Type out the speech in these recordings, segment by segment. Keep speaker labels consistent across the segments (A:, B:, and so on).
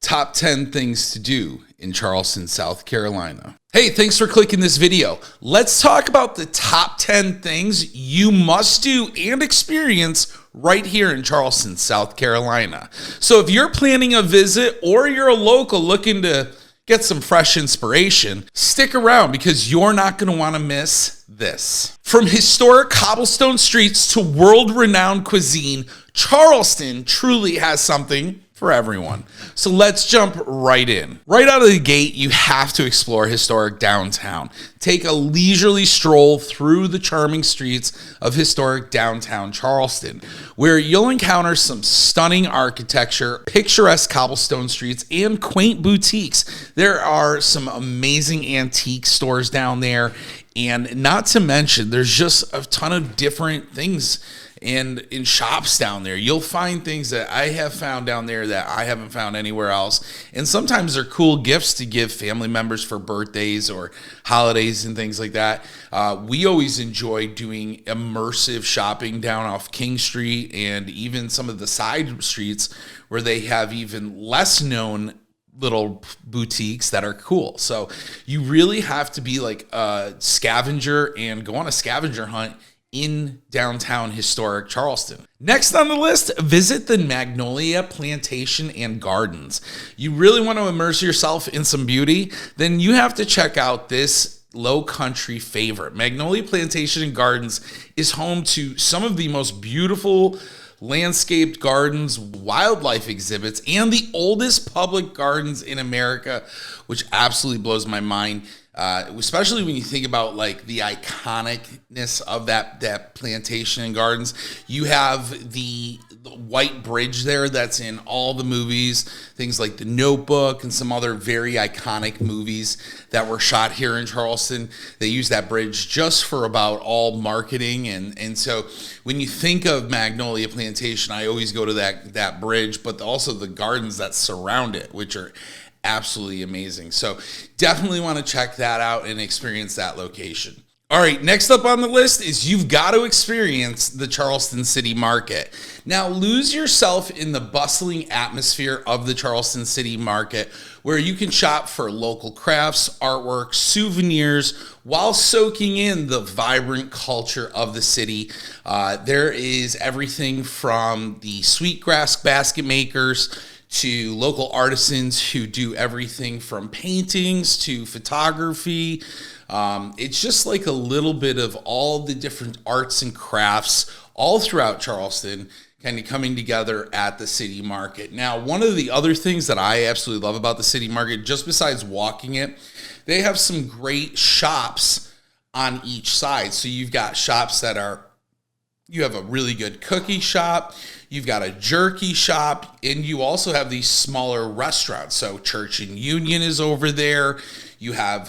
A: top 10 things to do in Charleston, South Carolina. Hey, thanks for clicking this video. Let's talk about the top 10 things you must do and experience right here in Charleston, South Carolina. So if you're planning a visit or you're a local looking to get some fresh inspiration, stick around because you're not going to want to miss this. From historic cobblestone streets to world-renowned cuisine, Charleston truly has something for everyone. So let's jump right in. Right out of the gate, you have to explore historic downtown. Take a leisurely stroll through the charming streets of historic downtown Charleston, where you'll encounter some stunning architecture, picturesque cobblestone streets, and quaint boutiques. There are some amazing antique stores down there, and not to mention, there's just a ton of different things and in shops down there. You'll find things that I have found down there that I haven't found anywhere else. And sometimes they're cool gifts to give family members for birthdays or holidays and things like that. We always enjoy doing immersive shopping down off King Street and even some of the side streets where they have even less known little boutiques that are cool. So you really have to be like a scavenger and go on a scavenger hunt in downtown historic Charleston. Next on the list, visit the Magnolia Plantation and Gardens. You really want to immerse yourself in some beauty? Then you have to check out this low country favorite. Magnolia Plantation and Gardens is home to some of the most beautiful landscaped gardens, wildlife exhibits, and the oldest public gardens in America, which absolutely blows my mind. Especially when you think about like the iconicness of that plantation and gardens. You have the white bridge there that's in all the movies, things like The Notebook and some other very iconic movies that were shot here in Charleston. They use that bridge just for about all marketing. And so when you think of Magnolia Plantation, I always go to that bridge, but also the gardens that surround it, which are absolutely amazing. So definitely want to check that out and experience that location. All right, next up on the list is you've got to experience the Charleston City Market. Now, lose yourself in the bustling atmosphere of the Charleston City Market, where you can shop for local crafts, artwork, souvenirs, while soaking in the vibrant culture of the city. There is everything from the sweetgrass basket makers to local artisans who do everything from paintings to photography. It's just like a little bit of all the different arts and crafts all throughout Charleston kind of coming together at the city market. Now, one of the other things that I absolutely love about the city market, just besides walking it, they have some great shops on each side. So you've got shops you have a really good cookie shop, you've got a jerky shop, and you also have these smaller restaurants. So Church and Union is over there. You have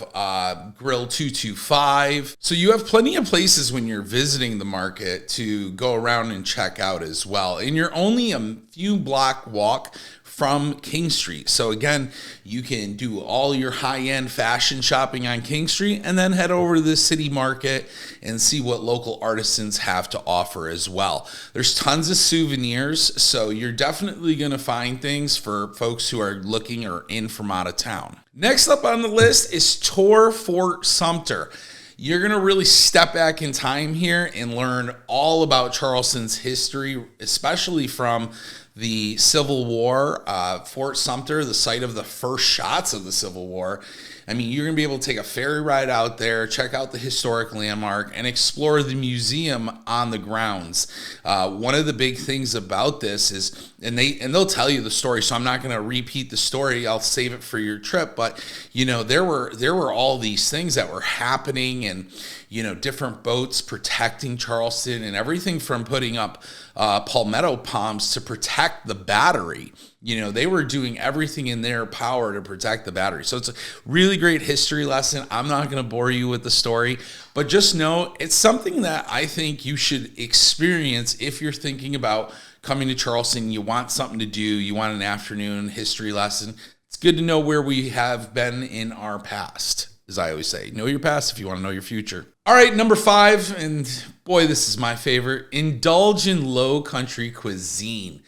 A: Grill 225. So you have plenty of places when you're visiting the market to go around and check out as well. And you're only a few block walk from King Street. So again, you can do all your high-end fashion shopping on King Street and then head over to the city market and see what local artisans have to offer as well. There's tons of souvenirs, so you're definitely going to find things for folks who are looking or in from out of town. Next up on the list is Tour Fort Sumter. You're going to really step back in time here and learn all about Charleston's history, especially from the Civil War. Fort Sumter, the site of the first shots of the Civil War. I mean, you're going to be able to take a ferry ride out there, check out the historic landmark, and explore the museum on the grounds. One of the big things about this is, and they'll tell you the story, so I'm not going to repeat the story. I'll save it for your trip. But you know, there were all these things that were happening, and you know, different boats protecting Charleston, and everything from putting up palmetto palms to protect the battery. You know, they were doing everything in their power to protect the battery. So it's a really great history lesson. I'm not going to bore you with the story, but just know it's something that I think you should experience if you're thinking about coming to Charleston. You want something to do. You want an afternoon history lesson. It's good to know where we have been in our past. As I always say, know your past if you want to know your future. All right, number 5, and boy, this is my favorite. Indulge in low country cuisine.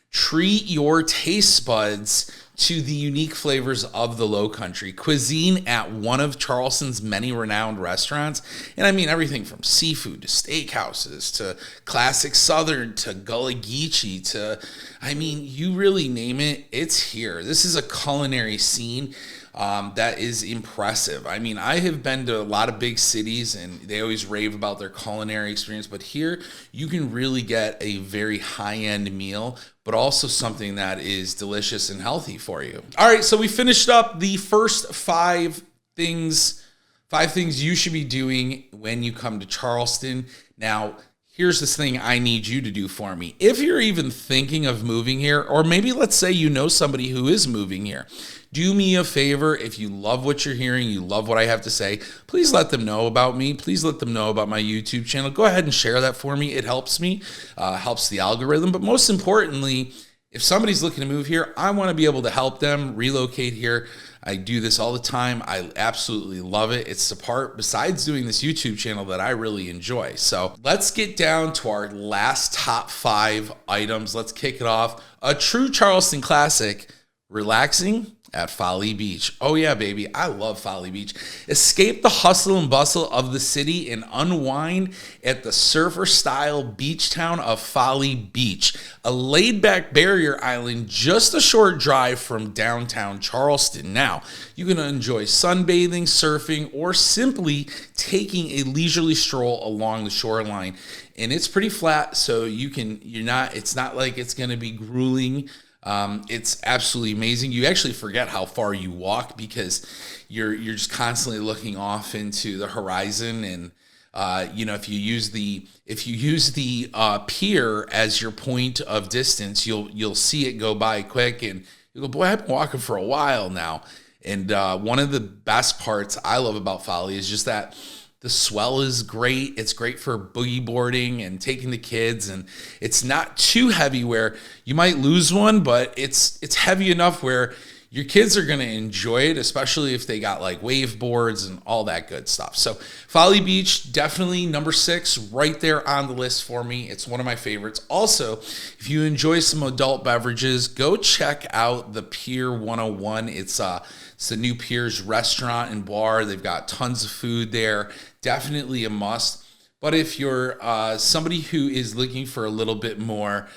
A: Treat your taste buds to the unique flavors of the Low Country, cuisine at one of Charleston's many renowned restaurants. And I mean everything from seafood to steakhouses to classic Southern to Gullah Geechee to, I mean, you really name it, it's here. This is a culinary scene that is impressive. I mean, I have been to a lot of big cities and they always rave about their culinary experience, but here you can really get a very high-end meal, but also something that is delicious and healthy for you. All right, so we finished up the first five things you should be doing when you come to Charleston. Now, here's this thing I need you to do for me. If you're even thinking of moving here, or maybe let's say you know somebody who is moving here, do me a favor. If you love what you're hearing, you love what I have to say, please let them know about me. Please let them know about my YouTube channel. Go ahead and share that for me. It helps me, helps the algorithm. But most importantly, if somebody's looking to move here, I want to be able to help them relocate here. I do this all the time. I absolutely love it. It's the part, besides doing this YouTube channel, that I really enjoy. So let's get down to our last top 5 items. Let's kick it off. A true Charleston classic, relaxing at Folly Beach. Oh yeah, baby. I love Folly Beach. Escape the hustle and bustle of the city and unwind at the surfer-style beach town of Folly Beach, a laid-back barrier island just a short drive from downtown Charleston. Now, you can enjoy sunbathing, surfing, or simply taking a leisurely stroll along the shoreline. And it's pretty flat, so it's not like it's going to be grueling. It's absolutely amazing. You actually forget how far you walk because you're just constantly looking off into the horizon. And if you use the pier as your point of distance, you'll see it go by quick, and you go, boy, I've been walking for a while now. And one of the best parts I love about Folly is just that the swell is great. It's great for boogie boarding and taking the kids, and it's not too heavy where you might lose one, but it's heavy enough where your kids are going to enjoy it, especially if they got like wave boards and all that good stuff. So Folly Beach, definitely number 6, right there on the list for me. It's one of my favorites. Also, if you enjoy some adult beverages, go check out the Pier 101. It's the new Pier's restaurant and bar. They've got tons of food there. Definitely a must. But if you're somebody who is looking for a little bit more,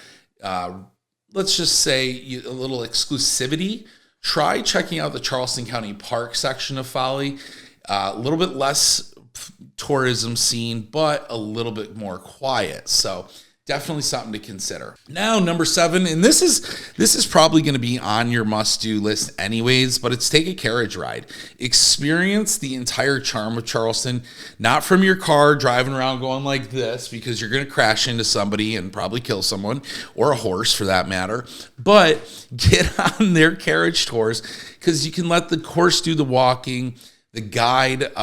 A: let's just say a little exclusivity, try checking out the Charleston County Park section of Folly. A little bit less tourism scene, but a little bit more quiet. So definitely something to consider. Now, number 7, and this is probably going to be on your must-do list anyways, but it's take a carriage ride. Experience the entire charm of Charleston, not from your car driving around going like this, because you're going to crash into somebody and probably kill someone, or a horse for that matter, but get on their carriage tours, because you can let the horse do the walking. The guide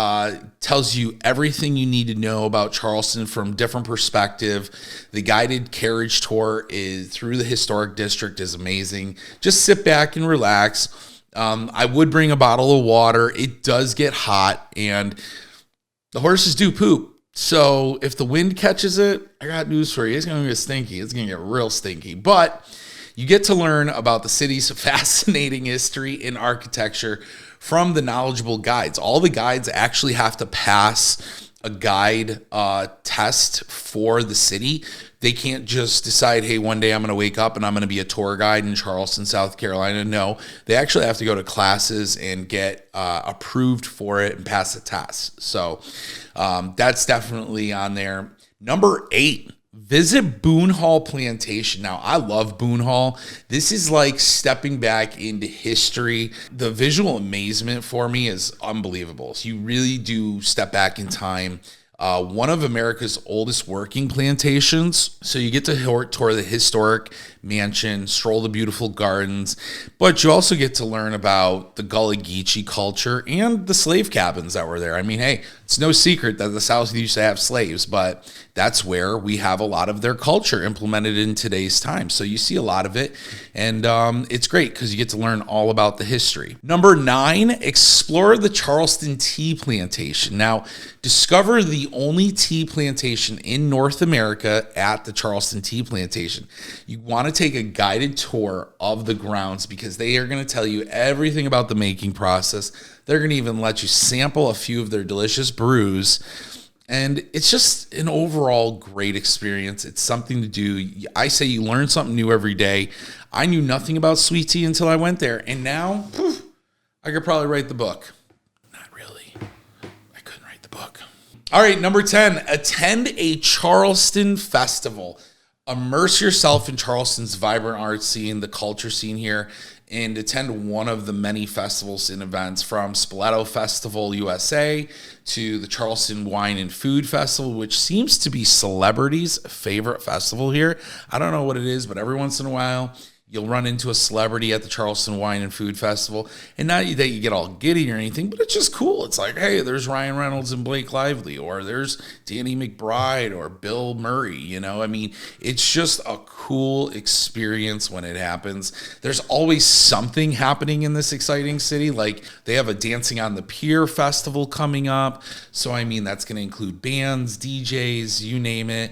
A: tells you everything you need to know about Charleston from different perspective. The guided carriage tour through the historic district is amazing. Just sit back and relax. I would bring a bottle of water. It does get hot, and the horses do poop. So if the wind catches it, I got news for you. It's going to get stinky. It's going to get real stinky. But you get to learn about the city's fascinating history and architecture from the knowledgeable guides. All the guides actually have to pass a guide test for the city. They can't just decide, hey, one day I'm going to wake up and I'm going to be a tour guide in Charleston, South Carolina. No, they actually have to go to classes and get approved for it and pass the test. So that's definitely on there. Number 8. Visit Boone Hall Plantation. Now, I love Boone Hall. This is like stepping back into history. The visual amazement for me is unbelievable. So you really do step back in time. One of America's oldest working plantations. So you get to tour the historic mansion, stroll the beautiful gardens, but you also get to learn about the Gullah Geechee culture and the slave cabins that were there. I mean, hey, it's no secret that the South used to have slaves, but that's where we have a lot of their culture implemented in today's time. So you see a lot of it, and it's great because you get to learn all about the history. Number 9, explore the Charleston Tea Plantation. Now, discover the only tea plantation in North America at the Charleston Tea Plantation. You want to want to take a guided tour of the grounds because they are going to tell you everything about the making process. They're going to even let you sample a few of their delicious brews. And it's just an overall great experience. It's something to do. I say you learn something new every day. I knew nothing about sweet tea until I went there. And now, I could probably write the book. Not really. I couldn't write the book. All right, number 10, attend a Charleston festival. Immerse yourself in Charleston's vibrant art scene, the culture scene here, and attend one of the many festivals and events from Spoleto Festival USA to the Charleston Wine and Food Festival, which seems to be celebrities' favorite festival here. I don't know what it is, but every once in a while, you'll run into a celebrity at the Charleston Wine and Food Festival. And not that you get all giddy or anything, but it's just cool. It's like, hey, there's Ryan Reynolds and Blake Lively, or there's Danny McBride or Bill Murray. You know, I mean, it's just a cool experience when it happens. There's always something happening in this exciting city. Like they have a Dancing on the Pier festival coming up. So, I mean, that's going to include bands, DJs, you name it.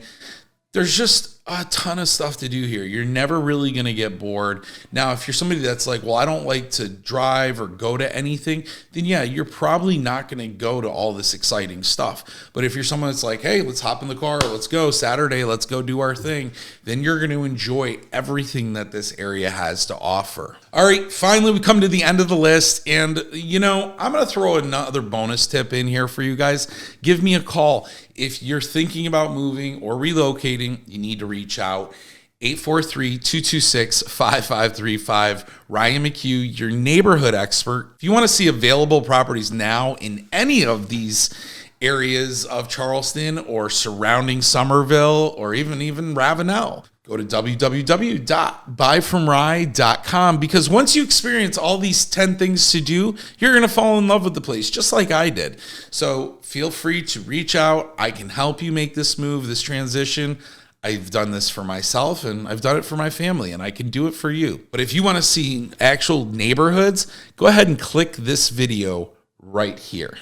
A: There's just a ton of stuff to do here. You're never really going to get bored. Now, if you're somebody that's like, well, I don't like to drive or go to anything, then yeah, you're probably not going to go to all this exciting stuff. But if you're someone that's like, hey, let's hop in the car, let's go Saturday, let's go do our thing, then you're going to enjoy everything that this area has to offer. All right, finally, we come to the end of the list. And, you know, I'm going to throw another bonus tip in here for you guys. Give me a call. If you're thinking about moving or relocating, you need to reach out. 843-226-5535. Ryan McHugh, your neighborhood expert. If you want to see available properties now in any of these areas of Charleston or surrounding Summerville or even Ravenel, go to www.buyfromrye.com, because once you experience all these 10 things to do, you're going to fall in love with the place, just like I did. So feel free to reach out. I can help you make this move, this transition. I've done this for myself and I've done it for my family, and I can do it for you. But if you want to see actual neighborhoods, go ahead and click this video right here.